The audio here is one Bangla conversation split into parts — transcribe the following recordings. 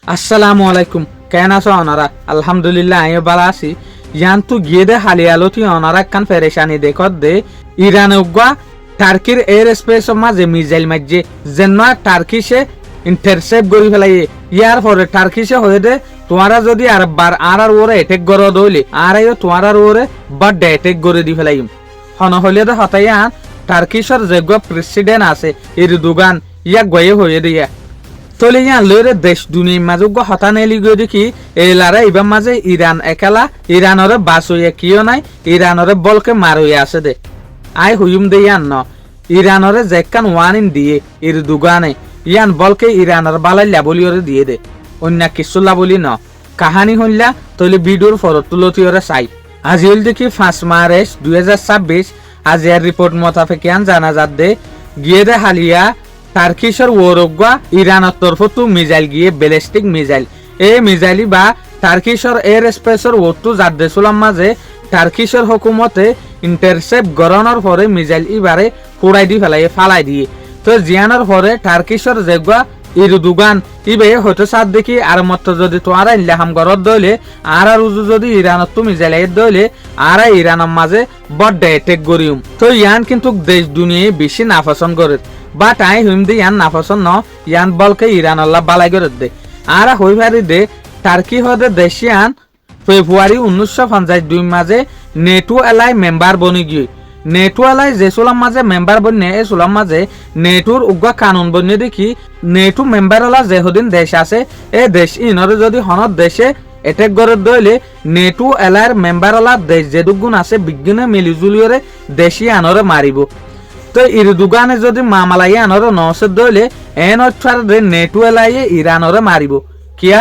আসসালামু আলাইকুম। কেন আছো ওনারা? আলহামদুলিল্লাহ আমি ভালো আছি। ইয়ান তু গিয়ে দে হালিয়ালতি ওনারা কান ফেরেশানি দেখত দে ইরান উগা টার্কির এয়ার স্পেস মাঝে মিসাইল মাঝে যেন টার্কিশে ইন্টারসেপ্ট করি ফেলাই। ইয়ার পরে টার্কিশে হয়ে দে তোমারা যদি আর বার আর ওরে অ্যাটাক করো দইলে আর তোমার ওরে বার্থডে অ্যাটাক করে দি ফেলাই। হন হলে দে হতাইয়ান টার্কিশর যেগুলো প্রেসিডেন্ট আছে এরদোগান ইয়া গয়ে হয়ে দিয়া তলে ইয়ান লইরে দেশ দুনিয়ার মাঝে হতানেলি গিয়ে দেখি এলারা এবার মাঝে ইরান একালা ইরানরে বাস হইয়া কিও নাই ইরানরে বলকে মার হইয়া আছে দে আই হুইম দে ইয়ান ন ইরানরে জেকান ওয়ানিন দিয়ে এরদোগানে ইয়ান বলকে ইরানর বালাইলা বলি ওরে দিয়ে দে অন্য কিছুলা বলি ন কাহানি হইলা তলে ভিডিওর ফরত তুলতিওরে চাই। আজি হল দেখি 5 মার্চ 2026 আজি আর রিপোর্ট মোতাবেক জানা যাত দে গিয়ে দে হালিয়া টার্কিশর ওরগা ইরানের তরফ মিসাইল গিয়ে ব্যালিস্টিক মিসাইল এই মিসাইলি বা টার্কিশর এয়ার স্পেসর ওতু যাত দেশুলাম মাঝে টার্কিশর হুকুমতে ইন্টারসেপ্ট গরনের পরে মিসাইল ইবারে কুড়াই দি ফালাই দিয়ে তো জিয়ানোর পরে টার্কিশর যেগুয়া এরদোগান ইবে হয়তো সাত দেখি আর মত যদি তোমারা ইল্লাহাম গরত দইলে আর উজু যদি ইরানত তুমি মিসাইল দইলে আর ইরানের মাঝে বড় অ্যাটাক করিম তো ইয়ান কিন্তু দেশ দুনিয়ায় বেশি নাপসন্দ করে বাট আই হুইম দি ইয়ান নাপসন্দ ন ইয়ান বলকে ইরান আল্লাহ বালাই করে দে আর হই ভারি দে টার্কি হদে দেশিয়ান ফেব্রুয়ারি 1952 মাঝে নেটো এলাই মেম্বার বনি গিয়ে নেটো এলাই যে সোলাম মাঝে মেম্বার বনে এ সোলাম মাঝে নেটোর উগা কানুন বনে দেখি নেটো মেম্বার এলা যে হদিন দেশ আছে এ দেশ ইনরে যদি হনত দেশে এটেক করে দইলে নেটো এলার মেম্বার এলা দেশ যে দুগুণ আছে বিজ্ঞানে মিলিজুলিয়রে দেশি আনরে মারিব তো এরদোগানে যদি মামালাই আনরে নসে দইলে এন অর্থাৎ নেটো এলাই ইরানরে মারিব কিয়া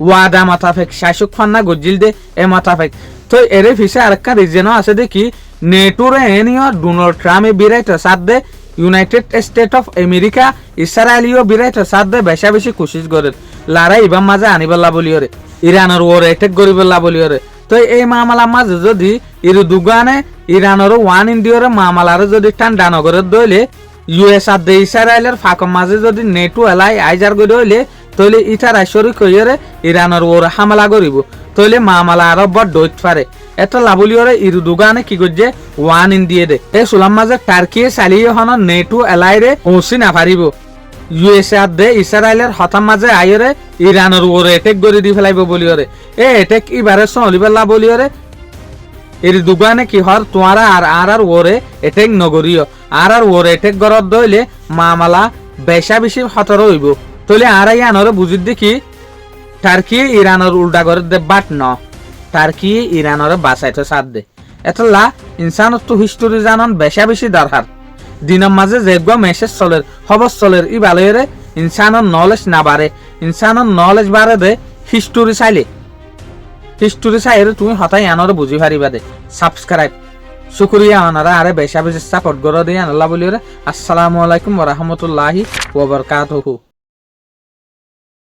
ওয়াদা মাতাফেক শাসক ফান্না গজিল দে এ মাতাফেক তো এর ফিসে আরেকটা রিজনও আছে দেখি নেটোরে এনিও ডোনাল্ড ট্রাম্পে বিরাইতে সাথ দে ইউনাইটেড স্টেট অফ আমেরিকা ইসরায়েলিও বিরাইতে সাথ দে বেশি কোশিশ করে লারা ইবাম মাঝে আনিবেলা বলিওরে ইরানের ওর অ্যাটাক করিবেলা বলিওরে তো এই মামলা মাঝে যদি এরদোগানে ইরানের ওয়ান ইন্ডিয়ার মামলারে যদি ঠান্ডা নগরের দইলে ইউএস আর দে ইসরায়েলের ফাঁক মাঝে যদি নেটো এলাই আইজার করে হইলে তইলে ইটার শরিক হইরে ইরানের ওর হামলা করিব তইলে মামলা আরো বড় দইত পারে এটা লাবলিওরে এরদোগানে কি করছে ওয়ান ইন দিয়ে দে এ সুলাম মাঝে টার্কি চালিয়ে হন নেটো এলাইরে ওসি না পারিব ইউএস আর দে ইসরায়েলের হতাম মাঝে আইরে ইরানের ওর অ্যাটাক করে দি ফেলাইব বলিওরে এ অ্যাটাক ইবারে চলিবেলা বলিওরে এরদোগানে কি হর তোমারা আর ওরে অ্যাটাক নগরীয় আর ওরে অ্যাটাক গরত দইলে মামলা বেশি খতর হইব তলে আর ইয়ানরে বুঝিত দেখি টার্কি ইরানের উল্টা করে দে বাট ন টার্কি ইরানরে বাঁচাইতে সাথ দে এতলা ইনসানত তো হিস্টোরি জানন বেশি দরকার দিনের মাঝে যেগুলো মেসেজ চলের খবর চলের ই ভালোরে ইনসানের নলেজ না বাড়ে ইনসানের নলেজ বাড়ে দে হিস্টোরি চাইলে তুমি হতাই আনরে বুঝি পারিবা দে সাবস্ক্রাইব শুকরিয়া আনারা আরে বেশি সাপোর্ট করে দিয়ে আল্লাহ বলিওরে। আসসালামু আলাইকুম ওয়া রাহমাতুল্লাহি ওয়া বারাকাতুহু।